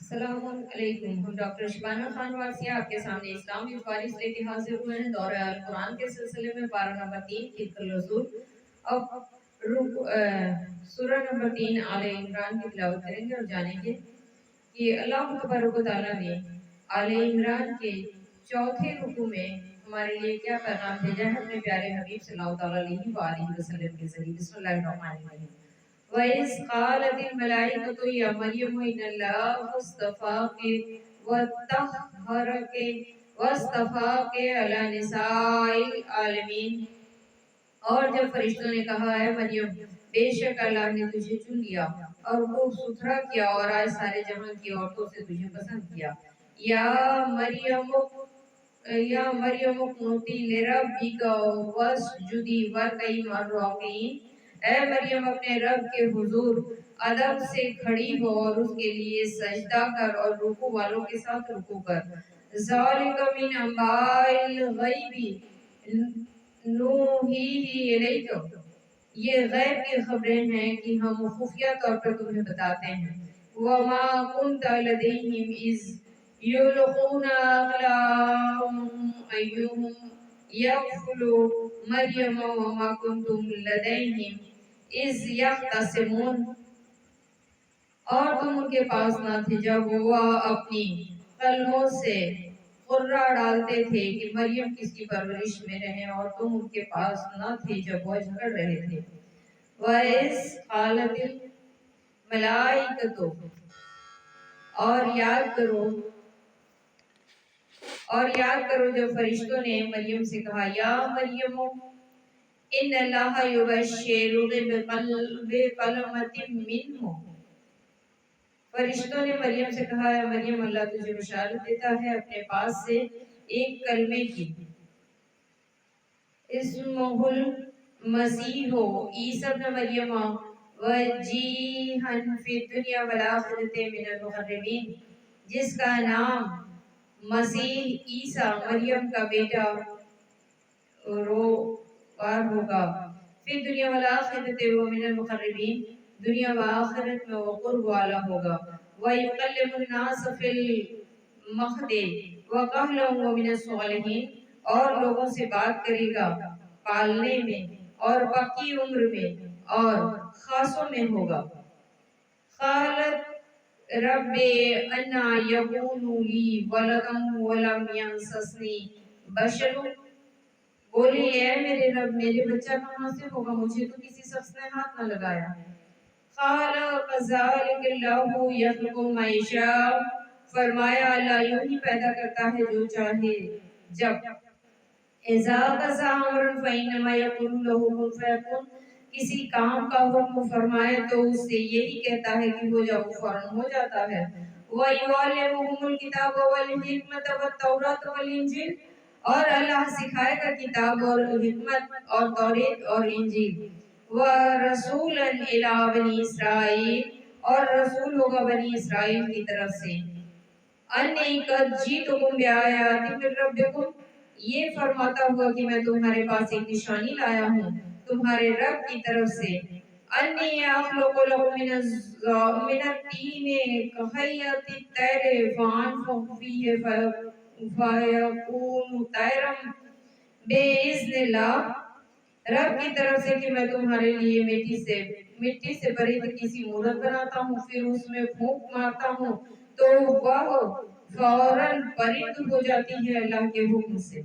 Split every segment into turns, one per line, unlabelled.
السلام علیکم، ہم ڈاکٹر شبانہ خان وارثیہ آپ کے سامنے اسلامی فارس لے کے حاضر ہوئے ہیں دورہ القرآن کے سلسلے میں پارہ نمبر 3 تلک الرسول اب سورہ نمبر 3 آل عمران کی تلاوت کریں گے اور جانیں گے کہ اللہ تبارک و تعالیٰ نے آل عمران کے چوتھے رکوع میں ہمارے لیے کیا پیغام بھیجا ہے اپنے پیارے حبیب صلی اللہ علیہ وآلہ وسلم کے ذریعے۔ بسم اللہ الرحمن الرحیم۔ وَإِذْ قَالَتِ الْمَلَائِكَةُ يَا مَرْيَمُ إِنَّ اللَّهَ اصْطَفَاكِ وَطَهَّرَكِ وَاصْطَفَاكِ عَلَى نِسَاءِ الْعَالَمِينَ۔ اور جب فرشتوں نے کہا ہے مریم بے شک اللہ نے تجھے چن لیا اور خوب ستھرا کیا اور آج سارے جہاں کی عورتوں سے تجھے پسند کیا۔ یا مریم یا مریم اقنتی لربک واسجدی وارکعی مع الراکعین۔ اے مریم اپنے رب کے حضور ادب سے کھڑی ہو اور اس کے لیے سجدہ کر اور رکوع والوں کے ساتھ رکوع کر۔ ذالک من انباء الغیب نوحیہ الیک، یہ غیب کی خبریں ہیں کہ ہم خفیہ طور پر تمہیں بتاتے ہیں۔ وما کنت لدیہم اذ یلقون اقلامہم ایہم یکفل مریم وما کنتم لدیہم اذ یختصمون، اور تم ان کے پاس نہ تھے جب وہ اپنی قلموں سے قرہ ڈالتے تھے کہ مریم کس کی پرورش میں رہیں، اور تم ان کے پاس نہ تھے جب وہ جھگڑ رہے تھے۔ وَإِذْ قَالَتِ الْمَلَائِكَةُ، اور یاد کرو جب فرشتوں نے مریم سے کہا یا مریم ان اللہ یبشرک بکلمۃ منہ، فرشتوں نے مریم سے کہا ہے مریم اللہ تجھے بشارت دیتا ہے اپنے پاس سے ایک کلمے کی، اسمہ المسیح عیسی ابن مریم وجیہا فی الدنیا والآخرۃ من المقربین، جس کا نام مسیح عیسیٰ مریم کا بیٹا روار ہوگا، فی دنیا والآخرۃ وہ من المقربین، دنیا و آخرت میں وہ قرب والا ہوگا۔ وَيُكَلِّمُ النَّاسَ فِي الْمَهْدِ وَكَهْلًا وَمِنَ الصَّالِحِينَ، اور لوگوں سے بات کرے گا پالنے میں اور پکی عمر میں اور خاصوں میں ہوگا۔ قالت رب انا یکون لی ولد ولم یمسسنی بشر، بولی اے میرے رب میرے بچہ کہاں سے ہوگا، مجھے تو کسی شخص نے ہاتھ نہ لگایا۔ قال كذلك الله يخلق ما يشاء، فرمایا اللہ یوں ہی پیدا کرتا ہے جو چاہے جب۔ اذا قضى امرا فانما يقول له كن فيكون، کسی کام کا حکم فرمائے تو اس سے یہی کہتا ہے کہ ہو جاؤ، فوراً ہو جاتا ہے۔ وَيُعَلِّمُهُمُ الْكِتَابَ وَالْحِكْمَةَ وَالتَّوْرَاةَ وَالْإِنْجِيلَ، اور اللہ سکھائے گا کتاب اور حکمت اور توریت اور انجیل۔ وَرَسُولًا إِلَىٰ بَنِي إِسْرَائِيلَ، اور رسول ہوگا بنی اسرائیل کی طرف سے۔ أَنِّي قَدْ جِئْتُكُم بِآيَاتٍ مِّن رَّبِّكُمْ، یہ فرماتا ہوا کہ میں تمہارے پاس ایک نشانی لایا ہوں تمہارے رب کی طرف سے۔ أَنِّي أَخْلُقُ لَكُم مِّنَ الطِّينِ كَهَيْئَةِ الطَّيْرِ فَأَنفُخُ فِيهِ فَيَكُونُ طَيْرًا بِإِذْنِ اللَّهِ، رب کی طرف سے کہ میں تمہارے لیے مٹی سے بریت کسی مورت بناتا ہوں، پھر اس میں پھونک مارتا ہوں تو وہ فوراً پرند ہو جاتی ہے اللہ کے حکم سے۔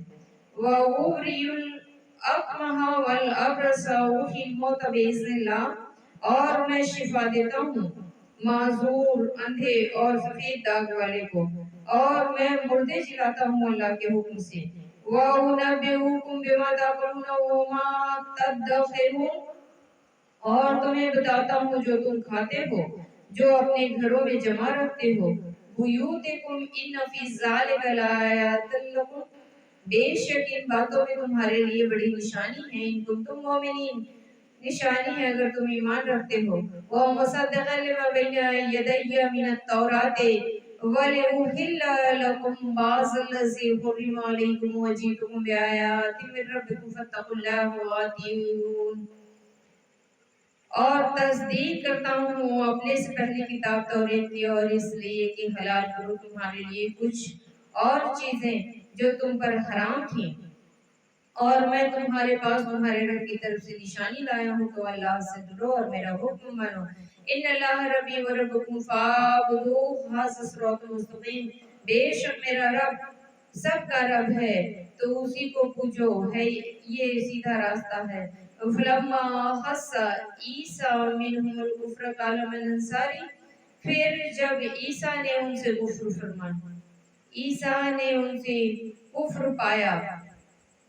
وَأُبْرِئُ الْأَكْمَحَ وَالْأَبْرَصَ وَأُحْيِي الْمَوْتَىٰ بِإِذْنِ اللَّهِ، اور میں شفا دیتا ہوں معذور، اندھے اور سفید داغ والے کو، اور میں مردے جلاتا ہوں اللہ کے حکم سے۔ وَأُنَبِّئُكُم بِمَا تَأْكُلُونَ وَمَا تَدَّخِرُونَ، اور تمہیں بتاتا ہوں جو تم کھاتے ہو، جو اپنے گھروں میں جمع رکھتے ہو۔ بُیُوتِکُمْ إِنَّ فِی ذَلِکَ لَآیَاتٍ لَکُمْ، بے شک ان باتوں میں تمہارے لیے بڑی نشانی ہے، ان کنتم مؤمنین، نشانی ہے اگر تم ایمان رکھتے ہو۔ وَمُصَدِّقًا لِمَا بَیْنَ یَدَیَّ مِنَ التَّوْرَاةِ وَلِأُحِلَّ لَکُم بَعْضَ الَّذِی حُرِّمَ عَلَیکُمْ وَجِئْتُکُم بِآیَاتٍ مِّن رَّبِّکُمْ فَاتَّقُوا اللَّهَ وَأَطِیعُونِ۔ اور تصدیق کرتا ہوں اپنے سے پہلی کتاب توریت کی، اور اس لیے کہ حلال کروں تمہارے لیے کچھ اور چیزیں جو تم پر حرام تھیں، اور میں تمہارے پاس تمہارے رب کی طرف سے نشانی لایا ہوں، تو اللہ سے ڈرو اور میرا حکم مانو۔ ان اللہ ربی و ربکم فاعبدوہ ھذا صراط مستقیم، بے شک میرا رب سب کا رب ہے تو اسی کو پوجو ہے، یہ سیدھا راستہ ہے۔ فلما حس عیسیٰ منہم الکفر قال من انصاری، پھر جب عیسیٰ نے ان سے کفر فرمایا، عیسیٰ نے ان سے کفر پایا،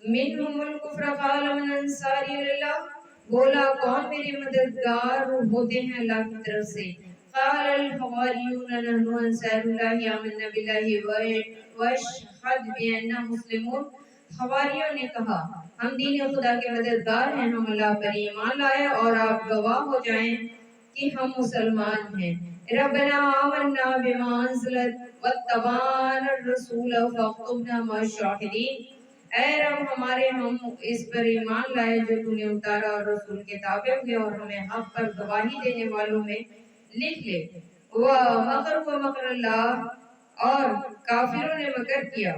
منہم الکفر قال من انصاری اللہ، بولا کون میرے مددگار ہوتے ہیں اللہ کی طرف سے، قال الحواریون نحن انصار اللہ آمنا باللہ واشہد بأننا مسلمون، حواریوں نے کہا ہم دین خدا کے مددگار ہیں، ہم اللہ پر ایمان لائے اور آپ گواہ ہو جائیں کہ ہم مسلمان ہیں۔ ربنا آمنا بما انزلت واتبعنا الرسول فاکتبنا مع الشاہدین، اے رب ہمارے ہم اس پر ایمان لائے جو تو نے اتارا اور رسول کے تابع ہوئے، اور ہمیں حق پر گواہی دینے والوں میں لکھ لے۔ وَمَكَرُوا وَمَكَرَ اللَّهُ، اور کافروں نے مکر کیا،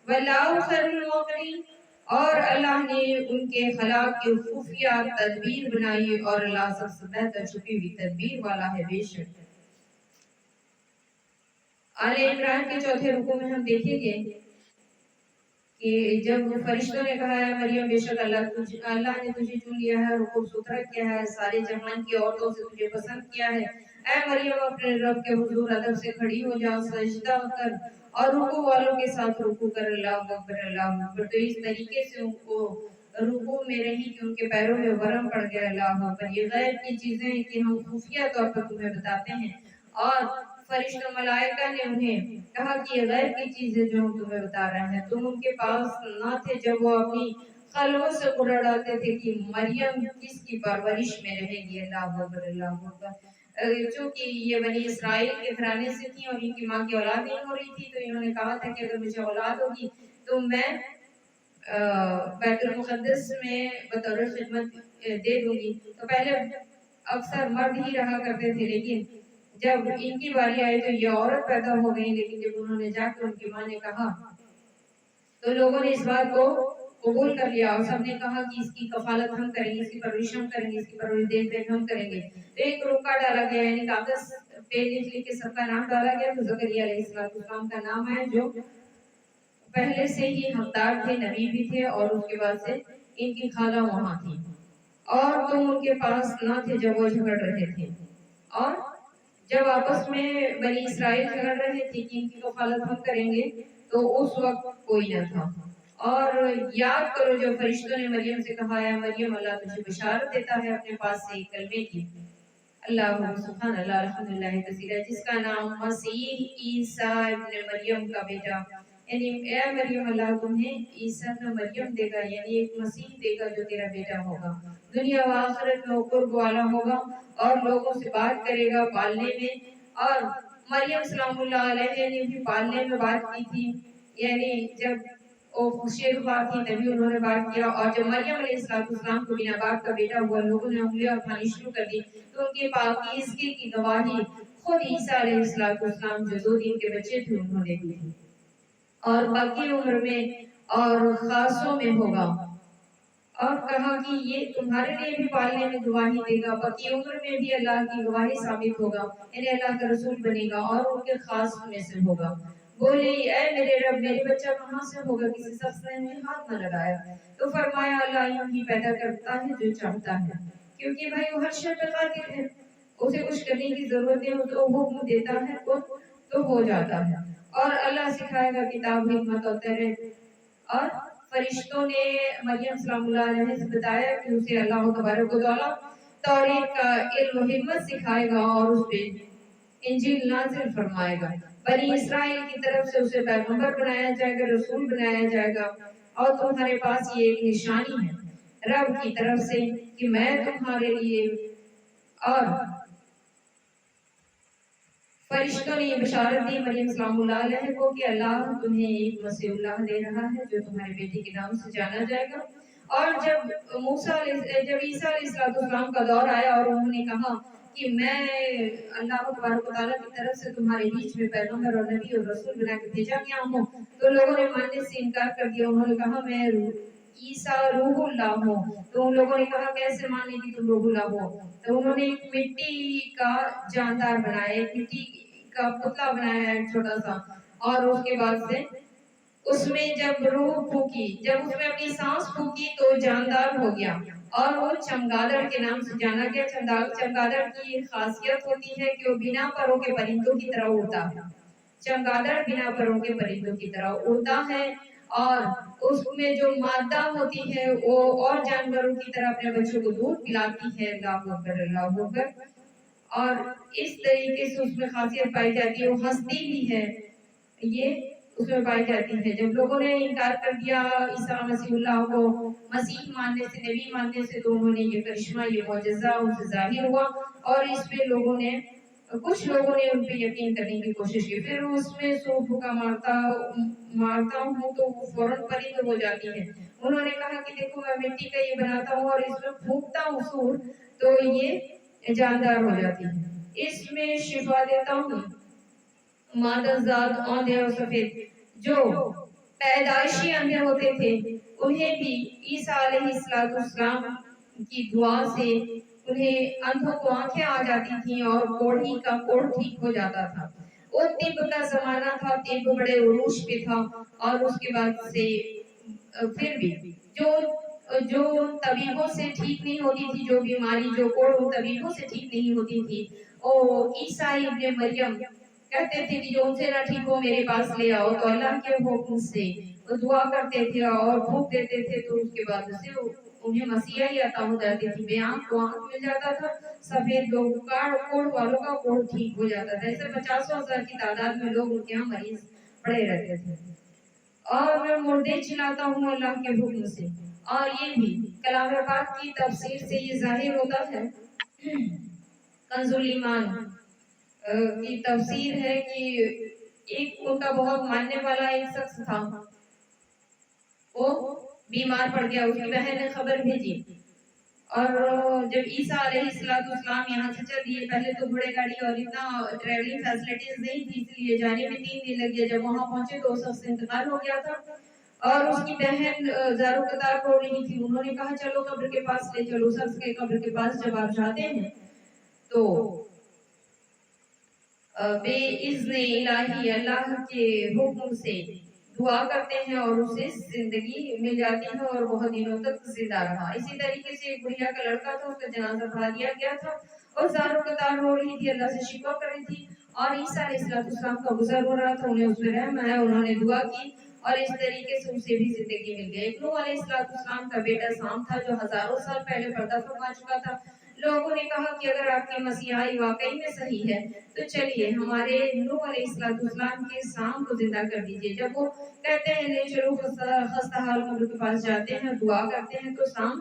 وَاللَّهُ خَيْرُ الْمَاكِرِينَ، اور اللہ نے ان کے خلاف کی خفیہ تدبیر بنائی، اور اللہ سب سے بہتر چھپی ہوئی تدبیر والا ہے بے شک۔ آل عمران کے چوتھے رکوع میں ہم دیکھیں گے کہ جب فرشتوں نے کہا ہے مریم بے شک اللہ نے تجھے چن لیا ہے اور خوبصورت کیا ہے، سارے جہان کی عورتوں سے تجھے پسند کیا ہے، اے مریم اپنے رب کے حضور ادب سے کھڑی ہو جا، سجدہ کر اور رکوع والوں کے ساتھ رکوع کر، اللہ اکبر اللہ اکبر۔ تو اس طریقے سے ان کو رکوع میں رہی کہ ان کے پیروں میں ورم پڑ گیا، اللہ اکبر۔ یہ غیب کی چیزیں کہ ہم خفیہ طور پر تمہیں بتاتے ہیں، اور فرشتوں ملائکہ نے انہیں کہا کہ یہ غیب کی چیزیں جو ہم تمہیں بتا رہے ہیں، تم ان کے پاس نہ تھے جب وہ اپنی قلبوں سے اڑاتے تھے کہ مریم کس کی پرورش میں رہے گی، اللہ اکبر اللہ اکبر۔ چونکہ یہ بنی اسرائیل کے گھرانے سے تھی اور ان کی ماں کی اولاد نہیں ہو رہی تھی، تو انہوں نے کہا تھا کہ اگر مجھے اولاد ہوگی تو میں بیت المقدس میں بطور خدمت دے دوں گی۔ تو پہلے اکثر مرد ہی رہا کرتے تھے، لیکن جب ان کی باری آئی تو یہ عورت پیدا ہو گئی، لیکن جب انہوں نے جا کر ان کی ماں نے کہا تو لوگوں نے اس بات کو قبول کر لیا، اور سب نے کہا کہ اس کی کفالت ہم کریں گے، اس کی پرورش ہم کریں گے، اس کی پرورش دیکھ ریکھ ہم کریں گے۔ تو ایک روکا ڈالا گیا، یعنی کاغذ پہ لکھ کے سب کا نام ڈالا گیا، تو زکریا علیہ السلام کا نام ہے جو پہلے سے ہی حقدار تھے، نبی بھی تھے، اور اس کے بعد سے ان کی خالہ وہاں تھی، اور تم ان کے پاس نہ تھے جب وہ جھگڑ رہے تھے، اور جب آپس میں بنی اسرائیل جھگڑ رہے تھے کہ ان کی کفالت ہم کریں گے، تو اس وقت کوئی نہ تھا۔ اور یاد کرو جب فرشتوں نے مریم سے کہا ہے مریم اللہ تجھے بشارت دیتا ہے اپنے پاس سے ایک کلمے کی، اللہ سبحان اللہ الحمدللہ کثیرہ، جس کا نام مسیح عیسیٰ ابن مریم کا بیٹا، یعنی اے مریم اللہ تمہیں عیسیٰ ابن مریم دے گا، یعنی ایک مسیح دے گا جو تیرا بیٹا ہوگا، دنیا و آخرت میں قرب والا ہوگا اور لوگوں سے بات کرے گا پالنے میں۔ اور مریم سلام اللہ علیہ نے بھی پالنے میں بات کی تھی، یعنی جب وہ شیر خوار تھی تبھی انہوں نے بات کیا، اور جب مریم علیہ السلام کو بنا باپ کا بیٹا ہوا لوگوں نے انگلیاں اٹھانی شروع کر دی، تو ان کے پاکیزگی کی گواہی خود عیسیٰ علیہ السلام جو 2 دن کے بچے تھے انہوں نے دی تھی، اور باقی عمر میں اور خاصوں میں ہوگا، اور کہا کہ یہ تمہارے لیے بھی پالنے میں گواہی دے گا، باقی عمر میں بھی اللہ کی گواہی ثابت ہوگا، یعنی اللہ کا رسول بنے گا اور ان کے خاص میں سے ہوگا۔ بولی اے میرے رب میرے بچہ کہاں سے ہوگا، کسی شخص نے مجھے ہاتھ نہ لگایا، تو فرمایا اللہ یوں ہی پیدا کرتا ہے جو چاہتا ہے، کیونکہ بھائی وہ ہر شے پہ قادر ہے، اسے کچھ کرنے کی ضرورت ہے، تو وہ حکم دیتا ہے تو ہو جاتا ہے۔ اور اللہ سکھائے گا کتاب حکمت اور تحریر، اور فرشتوں نے مریم سلام اللہ علیہ سے بتایا کہ اسے اللہ تبارک و تعالیٰ توریت کا علم و حکمت سکھائے گا اور اس پہ انجیل نازل فرمائے گا، بنی اسرائیل کی طرف سے اسے پیغمبر بنایا جائے گا، رسول بنایا جائے گا، اور تمہارے پاس یہ ایک نشانی ہے رب کی طرف سے کہ میں تمہارے لیے، اور فرشتوں نے یہ بشارت دی مریم سلام اللہ علیہ کو کہ اللہ تمہیں ایک مسیح اللہ دے رہا ہے جو تمہارے بیٹے کے نام سے جانا جائے گا، اور جب عیسیٰ علیہ السلام کا دور آیا اور انہوں نے کہا کہ میں اللہ تبارک و تعالیٰ کی طرف سے تمہارے بیچ میں پیغمبر اور نبی اور رسول بنا کے بھیجا گیا ہوں، تو لوگوں نے ماننے سے انکار کر دیا۔ انہوں نے کہا میں عیسیٰ روح اللہ ہوں۔ تو ان لوگوں نے کہا کیسے مانے کہ تم روح اللہ ہو؟ تو انہوں نے ایک مٹی کا جاندار بنایا، ایک مٹی کا پتلا بنایا ہے چھوٹا سا، اور اس کے بعد سے اس میں جب روح پھونکی، جب اس میں اپنی سانس پھونکی تو جاندار ہو گیا، اور وہ چمگادڑ کے نام سے جانا گیا۔ چمگادڑ کی خاصیت ہوتی ہے کہ وہ بنا پروں کے پرندوں کی طرح اڑتا ہے۔ چمگادڑ بنا پروں کے پرندوں کی طرح اڑتا ہے، اور اس میں جو مادہ ہوتی ہے وہ اور جانوروں کی طرح اپنے بچوں کو دودھ پلاتی ہے۔ اللہ اکبر، اللہ اکبر۔ اور اس طریقے سے اس میں خاصیت پائی جاتی ہے، وہ ہستی بھی ہے، یہ اس میں پائی جاتی ہے۔ جب لوگوں نے انکار کر دیا عیسیٰ مسیح اللہ کو، مسیح ماننے سے، نبی ماننے سے، تو انہوں نے یہ کرشمہ، یہ معجزہ ان سے ظاہر ہوا، اور اس پہ کچھ لوگوں نے ان پہ یقین کرنے کی کوشش کی۔ پھر اس میں سور بھوکا مارتا ہوں تو وہ فوراً پرند ہو جاتی ہے۔ انہوں نے کہا کہ دیکھو میں مٹی کا یہ بناتا ہوں اور اس میں پھونکتا ہوں سور تو یہ جاندار ہو جاتی ہے۔ اس میں شفا دیتا ہوں مادہ ذات آندھے اور سفید، جو پیدائشی اندھے ہوتے تھے انہیں بھی عیسیٰ علیہ السلام کی دعا سے انہیں اندھوں کو آنکھیں آ جاتی تھیں اور کوڑھی کا کوڑ ٹھیک ہو جاتا تھا۔ وہ طب کا زمانہ تھا، طب بڑے عروج پہ تھا، اور اس کے بعد سے پھر بھی جو طبیبوں سے ٹھیک نہیں ہوتی تھی، جو بیماری جو کوڑ طبیبوں سے ٹھیک نہیں ہوتی تھی، وہ عیسیٰ ابن مریم کہتے تھے کہ جو ان سے نہ ٹھیک ہو میرے پاس لے آؤ، تو اللہ کے حکم سے وہ دعا کرتے تھے اور پھونک دیتے تھے، تو اس کے بعد سے انہیں مسیحی عطا ہو جاتی تھی، بے آنکھ کو آنکھ مل جاتا تھا، سفید لوگ کوڑ والوں کا کوڑ ٹھیک ہو جاتا تھا۔ ایسے 50,000 کی تعداد میں لوگ ان کے یہاں مریض پڑے رہتے تھے۔ اور میں مردے چلاتا ہوں اللہ کے حکم سے، اور یہ بھی کلام پاک کی تفسیر سے یہ ظاہر ہوتا ہے۔ کنز الایمان کی تفسیر ہے کہ ایک ان کا بہت ماننے والا ایک شخص تھا، وہ بیمار پڑ گیا، اس کی بہن نے خبر بھیجی، اور جب عیسیٰ علیہ السلام یہاں سے چل دیے، پہلے تو گھوڑے گاڑی اور اتنا ٹریولنگ فیسلٹیز نہیں تھی، اس لیے جانے میں 3 دن لگ گئے۔ جب وہاں پہنچے تو اس شخص انتقال ہو گیا تھا، اور اس کی بہن زارو قطار رو رہی تھی۔ انہوں نے کہا چلو قبر کے پاس لے چلو۔ شخص کے قبر کے پاس جب آپ جاتے ہیں تو بے اذن الہی اللہ کے حکم سے دعا کرتے ہیں اور اسے زندگی مل جاتی ہے اور بہت دنوں تک زندہ رہا۔ اسی طریقے سے ایک بڑھیا کا لڑکا تھا، اس کا جنازہ پڑھا دیا گیا تھا، اور زارو قطار رو رہی تھی، اللہ سے شکوہ کر رہی تھی، اور عیسیٰ علیہ السلام کا گزر ہو رہا تھا، انہیں اس پہ رحم آیا، انہوں نے دعا کی، اور اس طریقے سے اسے بھی زندگی مل گئی۔ نوح علیہ السلام کا بیٹا سام تھا، جو ہزاروں سال پہلے پردہ فرما چکا تھا۔ لوگوں نے کہا کہ اگر آپ کی مسیحائی واقعی میں صحیح ہے تو چلیے ہمارے نوح علیہ السلام کے سام کو زندہ کر دیجئے۔ جب وہ کہتے ہیں لے چلو خستہ حال قبر کے پاس جاتے ہیں، دعا کرتے ہیں، تو سام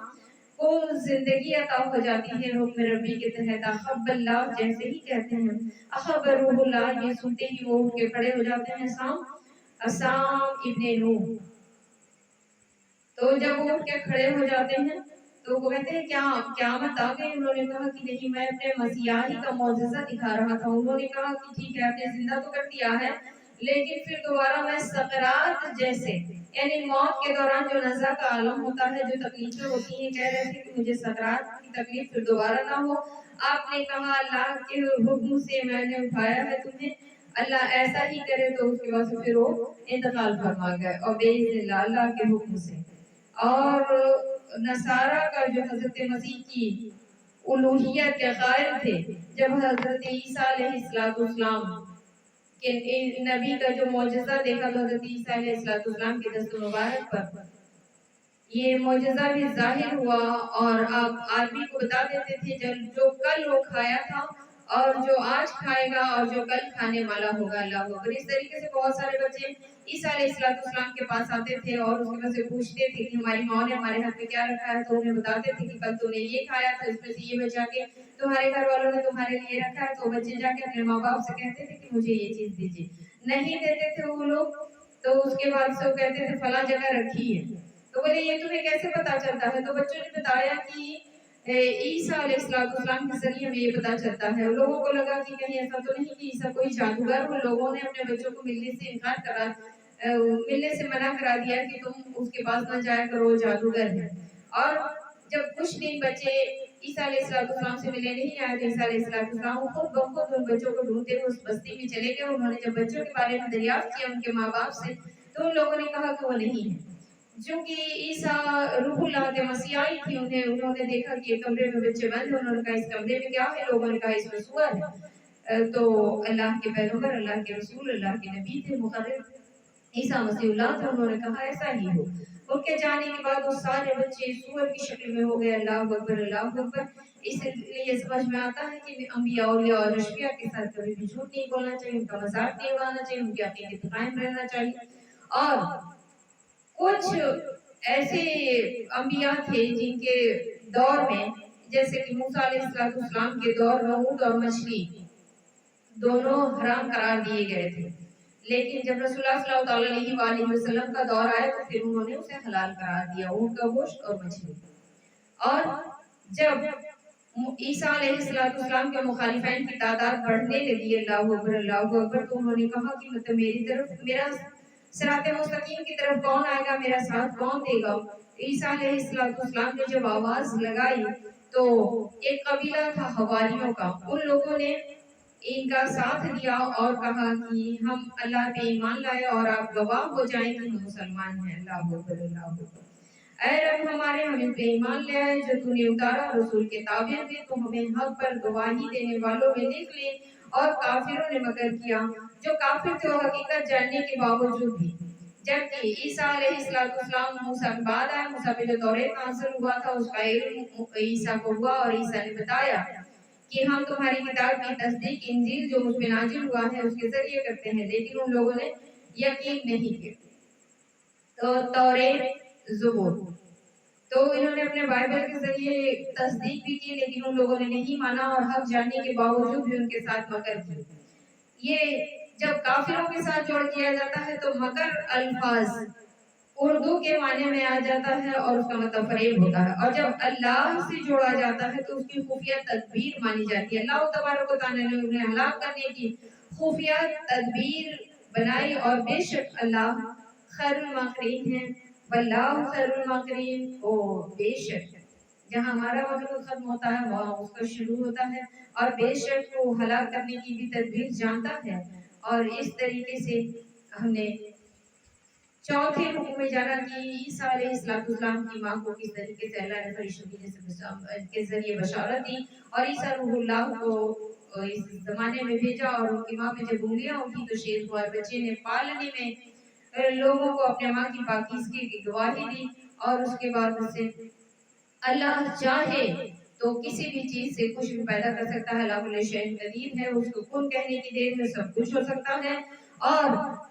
کو زندگی عطا ہو جاتی ہے حکم ربی کے تحت۔ اخب اللہ جیسے ہی کہتے ہیں، اخب روح اللہ، یہ سنتے ہی وہ اٹھ کے کھڑے ہو جاتے ہیں، سام ابن نوح۔ تو جب وہ اٹھ کے کھڑے ہو جاتے ہیں تو وہ کہتے ہیں کیا قیامت آ گئی؟ انہوں نے کہا کہ نہیں، میں اپنے مسیحی کا معجزہ دکھا رہا تھا۔ انہوں نے کہا کہ ٹھیک ہے، آپ نے زندہ تو کر دیا ہے، لیکن پھر دوبارہ میں سکرات جیسے، یعنی موت کے دوران جو نزع کا عالم ہوتا ہے، جو تکلیفیں ہوتی ہیں، کہہ رہے تھے کہ مجھے سکرات کی تکلیف پھر دوبارہ نہ ہو۔ آپ نے کہا اللہ کے حکم سے میں نے اٹھایا ہے تمہیں، اللہ ایسا ہی کرے، تو اس کے بعد پھر وہ انتقال فرما گئے، اور باذن اللہ کے حکم سے۔ اور نصارہ کا جو حضرت مسیح کی الوہیت کے قائل تھے، جب حضرت عیسیٰ علیہ السلام کے نبی کا جو معجزہ دیکھا تو حضرت عیسیٰ علیہ السلام کے دست مبارک پر یہ معجزہ بھی ظاہر ہوا، اور آپ آدمی کو بتا دیتے تھے جو کل وہ کھایا تھا اور جو آج کھائے گا اور جو کل کھانے والا ہوگا، اللہ اکبر۔ اس طریقے سے بہت سارے بچے عیسیٰ علیہ السلام کے پاس آتے تھے اور اس کے سے پوچھتے تھے کہ ہماری ماں نے ہمارے ہاتھ میں کیا رکھا ہے، تو انہیں بتاتے تھے کہ کل تو نے یہ کھایا تھا، اس میں سے یہ بچا کے تمہارے گھر والوں نے تمہارے لیے رکھا ہے۔ تو بچے جا کے اپنے ماں باپ سے کہتے تھے کہ مجھے یہ چیز دیجیے، نہیں دیتے تھے وہ لوگ، تو اس کے بعد سے وہ کہتے تھے فلاں جگہ رکھی ہے، تو بولے یہ تمہیں کیسے پتا چلتا ہے؟ تو بچوں نے بتایا کہ عیسیٰ علیہ السلام کے ذریعے ہمیں یہ پتا چلتا ہے۔ لوگوں کو لگا کہ کہیں ایسا تو نہیں کہ عیسیٰ کوئی جادوگر ہو، لوگوں نے اپنے بچوں کو ملنے سے منع کرا دیا کہ تم اس کے پاس نہ جایا کرو، جادوگر ہے۔ اور جب کچھ دن بچے عیسیٰ علیہ السلام سے ملنے نہیں آئے تو عیسیٰ علیہ السلام خود بخود ان بچوں کو ڈھونڈتے ہوئے اس بستی میں چلے گئے۔ انہوں نے جب بچوں کے بارے میں دریافت کیا ان کے ماں باپ سے تو ان لوگوں نے کہا کہ وہ نہیں ہے، چونکہ عیسیٰ روح اللہ کے مسیحائی تھی۔ انہوں نے دیکھا کہ کمرے میں بچے بند ہیں، انہوں نے کہا اس کمرے میں کیا ہے؟ لوگوں نے کہا اس میں سور ہے۔ تو اللہ کے پیغمبر، اللہ کے رسول، اللہ کے نبی تھے، مقرر عیسیٰ مسیح اللہ تھے، انہوں نے کہا ایسا ہی ہو۔ ان کے جانے کے بعد وہ سارے بچے سور کی شکل میں ہو گئے۔ اللہ اکبر، اللہ اکبر۔ اس لیے سمجھ میں آتا ہے کہ انبیاء، اولیاء اور اشفیاء کے ساتھ کبھی بھی جھوٹ نہیں بولنا چاہیے، ان کا مذاق نہیں اڑانا چاہیے، ان کے عقیدے پہ قائم رہنا چاہیے۔ اور کچھ ایسے انبیاء تھے جن کے دور میں، جیسے کہ موسیٰ علیہ السلام کے دور میں اونٹ اور مچھلی دونوں حرام قرار دیے گئے تھے، لیکن جب رسول اللہ صلی اللہ علیہ وآلہ وسلم کا دور آیا تو پھر انہوں نے اسے حلال قرار دیا، اونٹ کا گوشت اور مچھلی۔ اور جب عیسیٰ علیہ السلام کے مخالفین کی تعداد بڑھنے لگی، اللہ اکبر، اللہ اکبر، تو انہوں نے کہا کہ مطلب میری طرف، میرا صراط مستقیم کی طرف کون آئے گا، میرا ساتھ کون دے گا؟ عیسیٰ علیہ السلام نے جب آواز لگائی تو ایک قبیلہ تھا حواریوں کا، ان لوگوں نے ان کا ساتھ دیا اور کہا کہ ہم اللہ پہ ایمان لائے اور آپ گواہ ہو جائیں کہ ہم مسلمان ہیں۔ اللہ اکبر، اللہ اکبر۔ اے رب ہمارے، ہم ان پہ ایمان لے آئے جو تو نے اتارا، رسول کے تابع تھے، تو ہمیں حق پر گواہی دینے والوں میں لکھ لے۔ اور کافروں نے مگر کیا، جو کافر تھے وہ حقیقت جاننے کے باوجود بھی۔ جبکہ عیسیٰ علیہ السلام موسیٰ کے بعد آئے، موسیٰ پہ جو توریت نازل ہوا تھا اس کا علم عیسیٰ کو ہوا، اور عیسیٰ نے بتایا کہ ہم تمہاری کتاب کی تصدیق انجیل جو مجھ میں نازل ہوا ہے اس کے ذریعے کرتے ہیں، لیکن ان لوگوں نے یقین نہیں کیا۔ تو توریت، زبور، تو انہوں نے اپنے بائبل کے ذریعے تصدیق بھی کی، لیکن ان لوگوں نے نہیں مانا اور حق جاننے کے باوجود بھی ان کے ساتھ مکر کی۔ یہ جب کافروں کے ساتھ جوڑ کیا جاتا ہے تو مکر الفاظ اردو کے معنی میں آ جاتا ہے اور اس کا مطلب فریب ہوتا ہے، اور جب اللہ سے جوڑا جاتا ہے تو اس کی خفیہ تدبیر مانی جاتی ہے۔ اللہ تبارک و تعالیٰ نے انہیں ہلاک کرنے کی خفیہ تدبیر بنائی، اور بے شک اللہ خیر الماکرین ہے، واللہ خیر الماکرین۔ بے شک، جہاں ہمارا وقت ختم ہوتا ہے وہاں اس کا شروع ہوتا ہے، اور بے شک وہ ہلاک کرنے کی بھی تدبیر جانتا ہے۔ اور اس طریقے سے ہم نے چوتھے حکم میں جانا کہ عیسیٰ علیہ السلام کی ماں کو کس طریقے سے اللہ نے فرشتوں کے ذریعے بشارت دی، اور عیسیٰ روح اللہ کو اس زمانے میں بھیجا، اور ان کی ماں پہ جب انگلیاں اٹھی تو شیر ہوا، بچے نے پالنے میں لوگوں کو اپنے ماں کی پاکیزگی کی گواہی دی، اور اس کے بعد سے اللہ چاہے تو کسی بھی چیز سے کچھ بھی پیدا کر سکتا ہے، اللہ کل شیء قدیر ہے، اس کو کن کہنے کی دیر میں سب کچھ ہو سکتا ہے۔ اور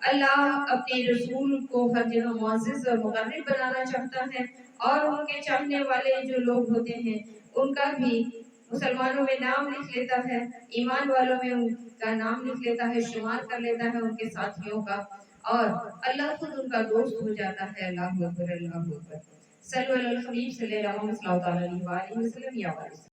اللہ اپنے رسول کو ہر جگہ معزز اور مقرب بنانا چاہتا ہے، اور ان کے چاہنے والے جو لوگ ہوتے ہیں ان کا بھی مسلمانوں میں نام لکھ لیتا ہے، ایمان والوں میں ان کا نام لکھ لیتا ہے، شمار کر لیتا ہے ان کے ساتھیوں کا، اور اللہ خود ان کا دوست ہو جاتا ہے۔ اللہ اکبر، اللہ اکبر۔ صلی اللہ علیہ وسلم، صلی اللہ علیہ وسلم یا